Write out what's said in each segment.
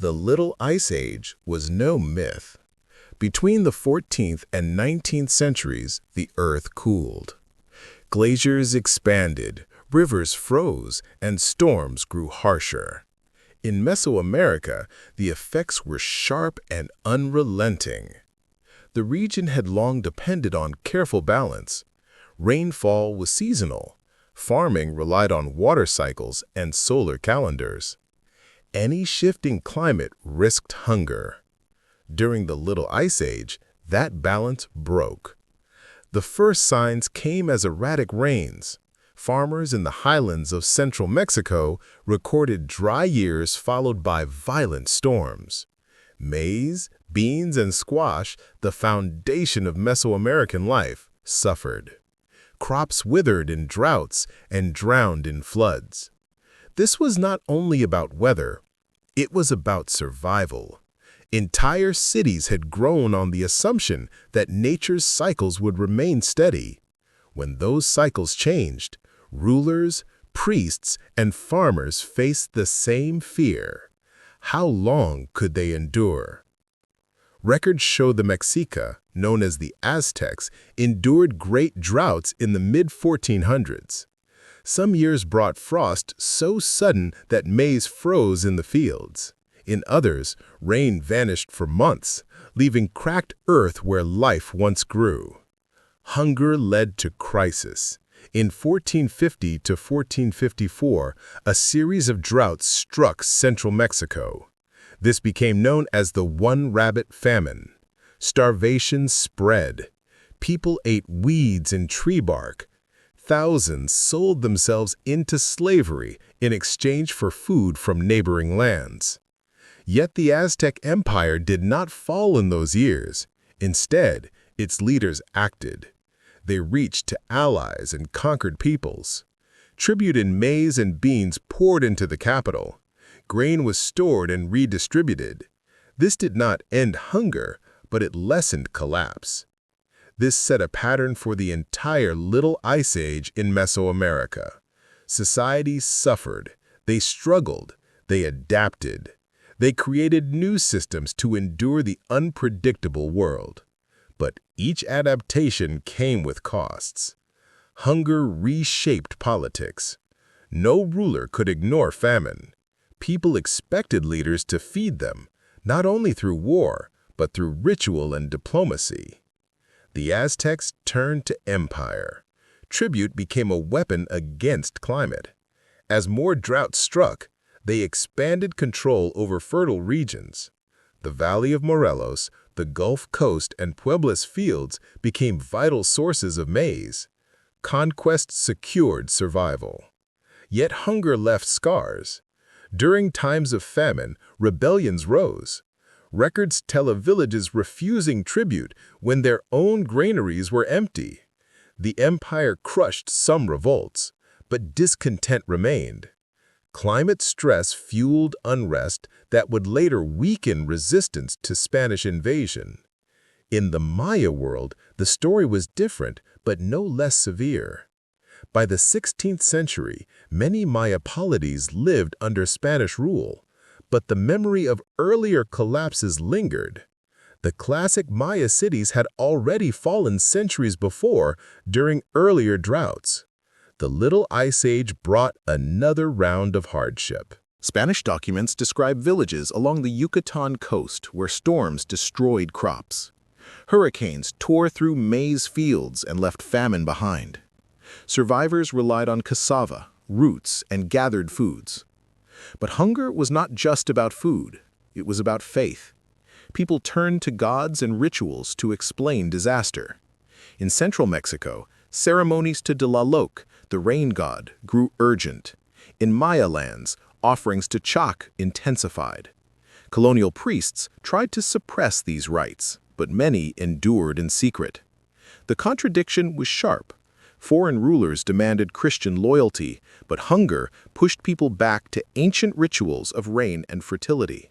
The Little Ice Age was no myth. Between the 14th and 19th centuries, the Earth cooled. Glaciers expanded, rivers froze, and storms grew harsher. In Mesoamerica, the effects were sharp and unrelenting. The region had long depended on careful balance. Rainfall was seasonal. Farming relied on water cycles and solar calendars. Any shifting climate risked hunger. During the Little Ice Age, that balance broke. The first signs came as erratic rains. Farmers in the highlands of central Mexico recorded dry years followed by violent storms. Maize, beans, and squash, the foundation of Mesoamerican life, suffered. Crops withered in droughts and drowned in floods. This was not only about weather, it was about survival. Entire cities had grown on the assumption that nature's cycles would remain steady. When those cycles changed, rulers, priests, and farmers faced the same fear. How long could they endure? Records show the Mexica, known as the Aztecs, endured great droughts in the mid-1400s. Some years brought frost so sudden that maize froze in the fields. In others, rain vanished for months, leaving cracked earth where life once grew. Hunger led to crisis. In 1450 to 1454, a series of droughts struck central Mexico. This became known as the one-rabbit famine. Starvation spread. People ate weeds and tree bark. Thousands sold themselves into slavery in exchange for food from neighboring lands. Yet the Aztec Empire did not fall in those years. Instead, its leaders acted. They reached to allies and conquered peoples. Tribute in maize and beans poured into the capital. Grain was stored and redistributed. This did not end hunger, but it lessened collapse. This set a pattern for the entire Little Ice Age in Mesoamerica. Societies suffered, they struggled, they adapted. They created new systems to endure the unpredictable world. But each adaptation came with costs. Hunger reshaped politics. No ruler could ignore famine. People expected leaders to feed them, not only through war, but through ritual and diplomacy. The Aztecs turned to empire. Tribute became a weapon against climate. As more droughts struck, they expanded control over fertile regions. The Valley of Morelos, the Gulf Coast, and Puebla's fields became vital sources of maize. Conquest secured survival. Yet hunger left scars. During times of famine, rebellions rose. Records tell of villages refusing tribute when their own granaries were empty. The empire crushed some revolts, but discontent remained. Climate stress fueled unrest that would later weaken resistance to Spanish invasion. In the Maya world, the story was different, but no less severe. By the 16th century, many Maya polities lived under Spanish rule, but the memory of earlier collapses lingered. The classic Maya cities had already fallen centuries before during earlier droughts. The Little Ice Age brought another round of hardship. Spanish documents describe villages along the Yucatan coast where storms destroyed crops. Hurricanes tore through maize fields and left famine behind. Survivors relied on cassava, roots, and gathered foods. But hunger was not just about food, it was about faith. People turned to gods and rituals to explain disaster. In central Mexico, ceremonies to Tlaloc, the rain god, grew urgent. In Maya lands, offerings to Chac intensified. Colonial priests tried to suppress these rites, but many endured in secret. The contradiction was sharp. Foreign rulers demanded Christian loyalty, but hunger pushed people back to ancient rituals of rain and fertility.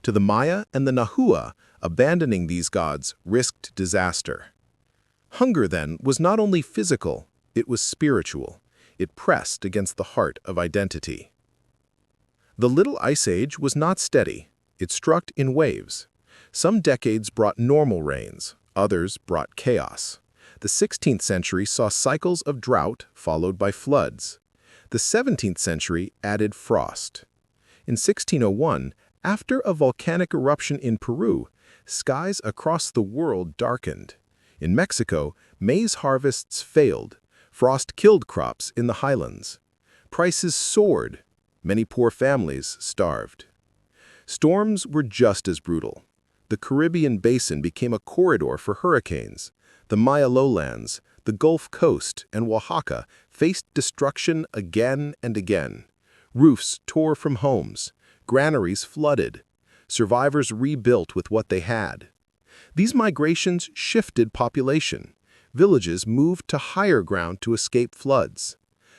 To the Maya and the Nahua, abandoning these gods risked disaster. Hunger, then, was not only physical, it was spiritual. It pressed against the heart of identity. The Little Ice Age was not steady. It struck in waves. Some decades brought normal rains, others brought chaos. The 16th century saw cycles of drought followed by floods. The 17th century added frost. In 1601, after a volcanic eruption in Peru, skies across the world darkened. In Mexico, maize harvests failed. Frost killed crops in the highlands. Prices soared. Many poor families starved. Storms were just as brutal. The Caribbean basin became a corridor for hurricanes. The Maya lowlands, the Gulf Coast, and Oaxaca faced destruction again and again. Roofs tore from homes. Granaries flooded. Survivors rebuilt with what they had. These migrations shifted population. Villages moved to higher ground to escape floods.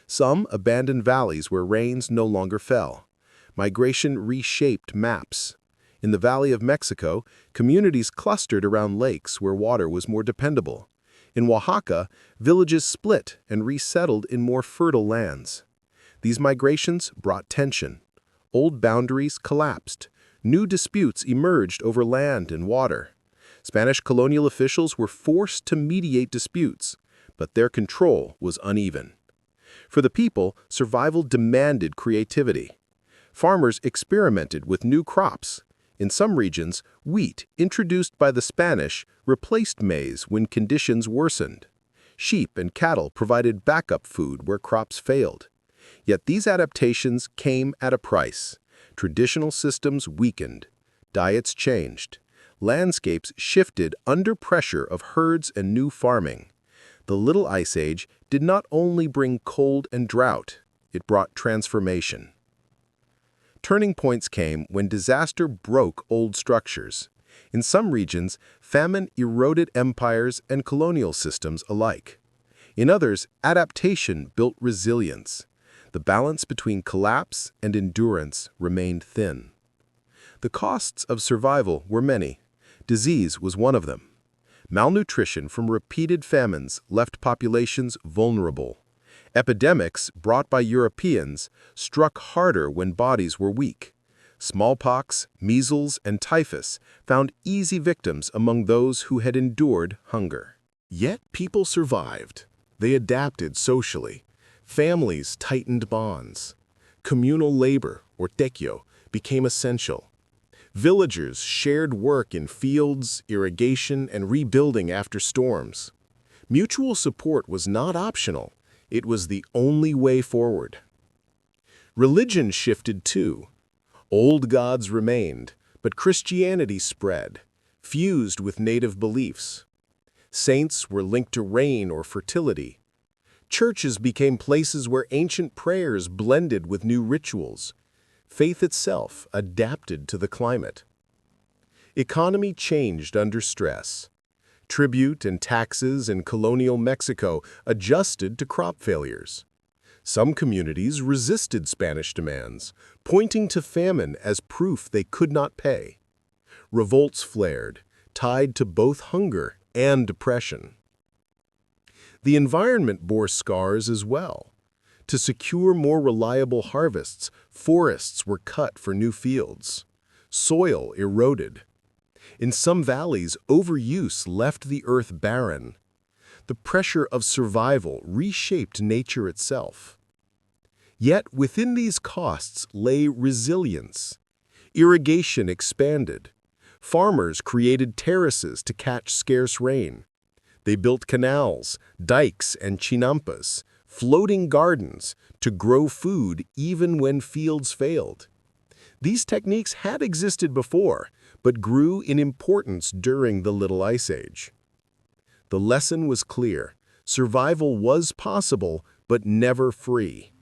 Some abandoned valleys where rains no longer fell. Migration reshaped maps. In the Valley of Mexico, communities clustered around lakes where water was more dependable. In Oaxaca, villages split and resettled in more fertile lands. These migrations brought tension. Old boundaries collapsed. New disputes emerged over land and water. Spanish colonial officials were forced to mediate disputes, but their control was uneven. For the people, survival demanded creativity. Farmers experimented with new crops. In some regions, wheat, introduced by the Spanish, replaced maize when conditions worsened. Sheep and cattle provided backup food where crops failed. Yet these adaptations came at a price. Traditional systems weakened. Diets changed. Landscapes shifted under pressure of herds and new farming. The Little Ice Age did not only bring cold and drought, it brought transformation. Turning points came when disaster broke old structures. In some regions, famine eroded empires and colonial systems alike. In others, adaptation built resilience. The balance between collapse and endurance remained thin. The costs of survival were many. Disease was one of them. Malnutrition from repeated famines left populations vulnerable. Epidemics brought by Europeans struck harder when bodies were weak. Smallpox, measles, and typhus found easy victims among those who had endured hunger. Yet people survived. They adapted socially. Families tightened bonds. Communal labor, or tequio, became essential. Villagers shared work in fields, irrigation, and rebuilding after storms. Mutual support was not optional. It was the only way forward. Religion shifted too. Old gods remained, but Christianity spread, fused with native beliefs. Saints were linked to rain or fertility. Churches became places where ancient prayers blended with new rituals. Faith itself adapted to the climate. Economy changed under stress. Tribute and taxes in colonial Mexico adjusted to crop failures. Some communities resisted Spanish demands, pointing to famine as proof they could not pay. Revolts flared, tied to both hunger and depression. The environment bore scars as well. To secure more reliable harvests, forests were cut for new fields. Soil eroded. In some valleys, overuse left the earth barren. The pressure of survival reshaped nature itself. Yet within these costs lay resilience. Irrigation expanded. Farmers created terraces to catch scarce rain. They built canals, dikes, and chinampas, floating gardens, to grow food even when fields failed. These techniques had existed before, but grew in importance during the Little Ice Age. The lesson was clear. Survival was possible, but never free.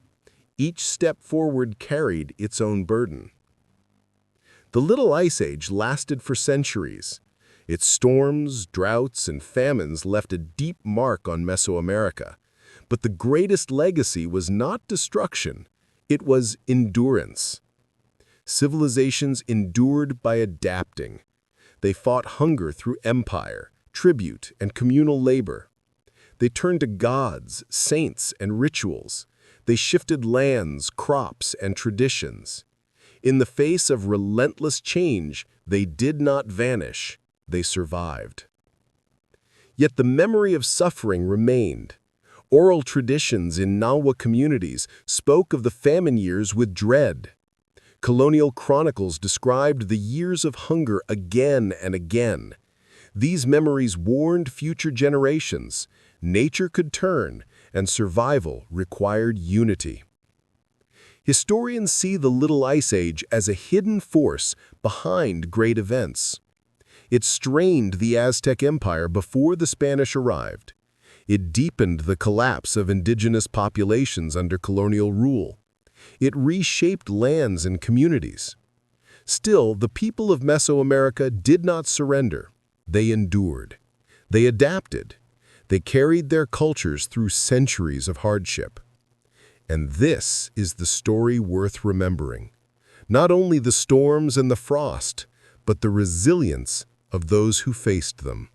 Each step forward carried its own burden. The Little Ice Age lasted for centuries. Its storms, droughts, and famines left a deep mark on Mesoamerica. But the greatest legacy was not destruction, it was endurance. Civilizations endured by adapting. They fought hunger through empire, tribute, and communal labor. They turned to gods, saints, and rituals. They shifted lands, crops, and traditions. In the face of relentless change, they did not vanish, they survived. Yet the memory of suffering remained. Oral traditions in Nahua communities spoke of the famine years with dread. Colonial chronicles described the years of hunger again and again. These memories warned future generations. Nature could turn, and survival required unity. Historians see the Little Ice Age as a hidden force behind great events. It strained the Aztec Empire before the Spanish arrived. It deepened the collapse of indigenous populations under colonial rule. It reshaped lands and communities. Still, the people of Mesoamerica did not surrender. They endured. They adapted. They carried their cultures through centuries of hardship. And this is the story worth remembering. Not only the storms and the frost, but the resilience of those who faced them.